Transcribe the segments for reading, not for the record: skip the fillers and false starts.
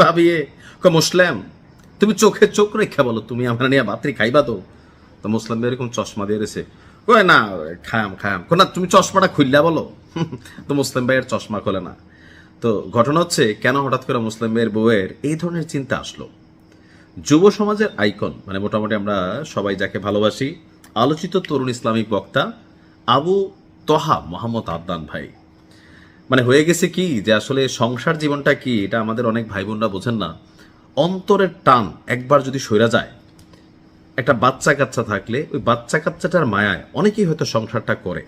ভাবিয়ে মুসলিম তুমি চোখে চোখ রেখা বলো, তুমি আমরা নিয়ে বাতরি খাইবা তো? তো মুসলিম এরকম চশমা দিয়ে রেছে, কয় না খায়াম খায়াম, না তুমি চশমাটা খুললা বলো। তো মুসলিম ভাইয়ের চশমা খোলে না। তো ঘটনা হচ্ছে, কেন হঠাৎ করে মুসলিম ভাইয়ের বউয়ের এই ধরনের চিন্তা আসলো? যুব সমাজের আইকন, মানে মোটামুটি আমরা সবাই যাকে ভালোবাসি, আলোচিত তরুণ ইসলামিক বক্তা আবু তহা মোহাম্মদ আদনান ভাই, মানে হয়ে গেছে কি যে আসলে সংসার জীবনটা কি এটা আমাদের অনেক ভাই বোনরা বোঝেন না। অন্তরের টান একবার যদি সইরা যায়, একটা বাচ্চা কাচ্চা থাকলে ওই বাচ্চা কাচ্চাটার মায়ায় অনেকেই হয়তো সংসারটা করে,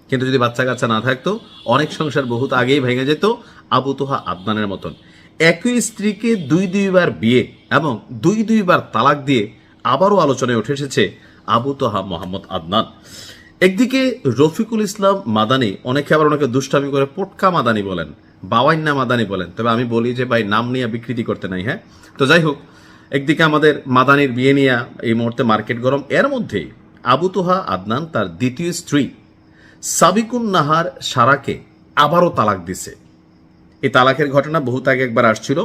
কিন্তু যদি বাচ্চা কাচ্চা না থাকতো অনেক সংসার বহুত আগেই ভেঙে যেত আবু তোহা আদনানের মতন। একই স্ত্রীকে দুইবার বিয়ে এবং দুইবার তালাক দিয়ে আবারও আলোচনায় উঠে এসেছে আবু তোহা মোহাম্মদ আদনান। একদিকে রফিকুল ইসলাম মাদানি, অনেকে আবার ওনাকে দুষ্টামি করে পটকা মাদানি বলেন, বাওয়াইন্না মাদানি বলেন, তবে আমি বলি যে ভাই নাম নিয়ে বিকৃতি করতে নাই। হ্যাঁ, তো যাই হোক, একদিকে আমাদের মাদানির বিয়ে নিয়ে এই মুহূর্তে মার্কেট গরম, এর মধ্যেই আবু তোহা আদনান তার দ্বিতীয় স্ত্রী সাবিকুন নাহার সারাকে আবারও তালাক দিছে। এই তালাকের ঘটনা বহুত আগে একবার আসছিল,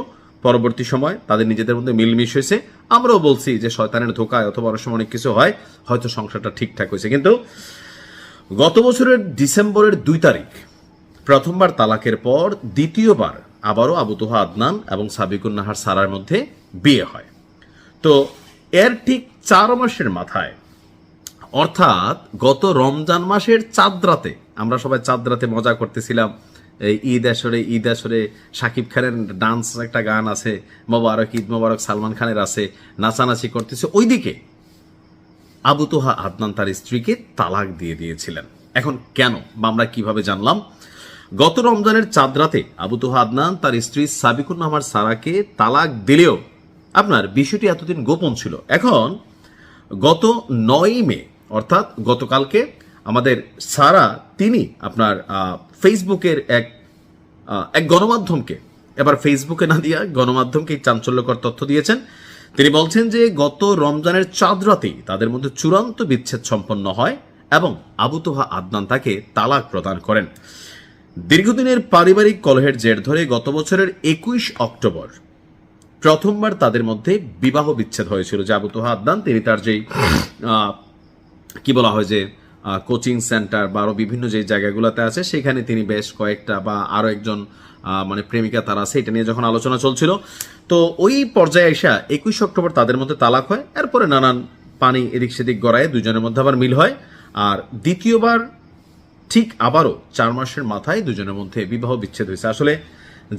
পরবর্তী সময় তাদের নিজেদের মধ্যে মিলমিশ হয়েছে। আমরাও বলছি যে শয়তানের ধোকায় অথবা অনেক সময় অনেক কিছু হয়, হয়তো সংসারটা ঠিকঠাক হয়েছে। কিন্তু গত বছরের ডিসেম্বরের 2 তারিখ প্রথমবার তালাকের পর দ্বিতীয়বার আবারও আবু তোহা আদনান এবং সাবিকুন নাহার সারার মধ্যে বিয়ে হয়। তো এর ঠিক 4 মাসের মাথায়, অর্থাৎ গত রমজান মাসের চাঁদ রাতে, আমরা সবাই চাঁদ রাতে মজা করতেছিলাম, ঈদ আসরে শাকিব খানের ডান্স একটা গান আছে, মোবারক ঈদ মোবারক সালমান খানের আছে, নাচানাচি করতেছে, ওইদিকে আবু তোহা আদনান তার স্ত্রীকে তালাক দিয়ে দিয়েছিলেন। এখন কেন বা আমরা কিভাবে জানলাম? গত রমজানের চাঁদ রাতে আবু তোহা আদনান তার স্ত্রী সাবিকুন নাহার সারাকে তালাক দিলেও আপনার বিষয়টি এতদিন গোপন ছিল। এখন গত 9 মে, অর্থাৎ গতকালকে আমাদের সারা তিনি আপনার ফেসবুকের এক গণমাধ্যমকে, এবার ফেসবুকে না দিয়া গণমাধ্যমকে চাঞ্চল্যকর তথ্য দিয়েছেন। তিনি বলছেন যে গত রমজানের চাঁদ রাতেই তাদের মধ্যে চূড়ান্ত বিচ্ছেদ সম্পন্ন হয় এবং আবু তোহা আদনান তাকে তালাক প্রদান করেন। দীর্ঘদিনের পারিবারিক কলহের জের ধরে গত বছরের 21 অক্টোবর প্রথমবার তাদের মধ্যে বিবাহ বিচ্ছেদ হয়েছিল। যে আবু তোহা আদনান তিনি তার যেই কি বলা হয় যে কোচিং সেন্টার বা আরো বিভিন্ন যে জায়গাগুলোতে আছে সেখানে তিনি বেশ কয়েকটা বা আরো একজন মানে প্রেমিকা তার আছে, এটা নিয়ে যখন আলোচনা চলছিল, তো ওই পর্যায়ে এসে 21 অক্টোবর তাদের মধ্যে তালাক হয়। এরপরে নানান পানি এদিক সেদিক গড়ায় দুজনের মধ্যে আবার মিল হয়। আর দ্বিতীয়বার ঠিক আবারও 4 মাসের মাথায় দুজনের মধ্যে বিবাহ বিচ্ছেদ হয়েছে। আসলে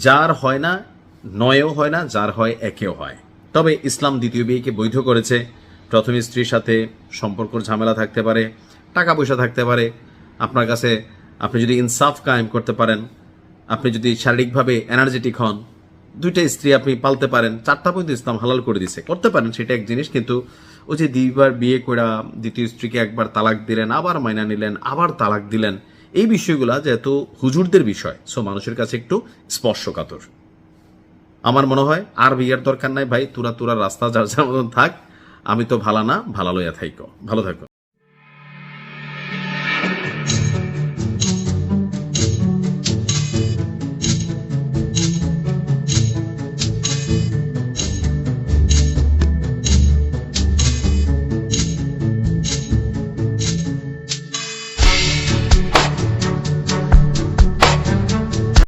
যার হয় না 9এও হয় না, যার হয় 1এও হয়। তবে ইসলাম দ্বিতীয় বিয়েকে বৈধ করেছে। প্রথম স্ত্রীর সাথে সম্পর্কর ঝামেলা থাকতে পারে, টাকা পয়সা থাকতে পারে, আপনার কাছে আপনি যদি ইনসাফ কায়েম করতে পারেন, আপনি যদি শারীরিকভাবে এনার্জেটিক হন, 2টা স্ত্রী আপনি পালতে পারেন, 4টা পর্যন্ত ইসলাম হালাল করে দিছে, করতে পারেন, সেটা এক জিনিস। কিন্তু ওই যে 2বার বিয়ে করে দ্বিতীয় স্ত্রীকে একবার তালাক দিলেন, আবার মাইনা নিলেন, আবার তালাক দিলেন, এই বিষয়গুলা যেহেতু হুজুরদের বিষয়, সো মানুষের কাছে একটু স্পর্শকাতর। আমার মনে হয় আর বিয়ের দরকার নাই ভাই, তুরা রাস্তা যার যার মতন থাক, আমি তো ভালো না, ভালো লইয়া থাইকো, ভালো থাকো।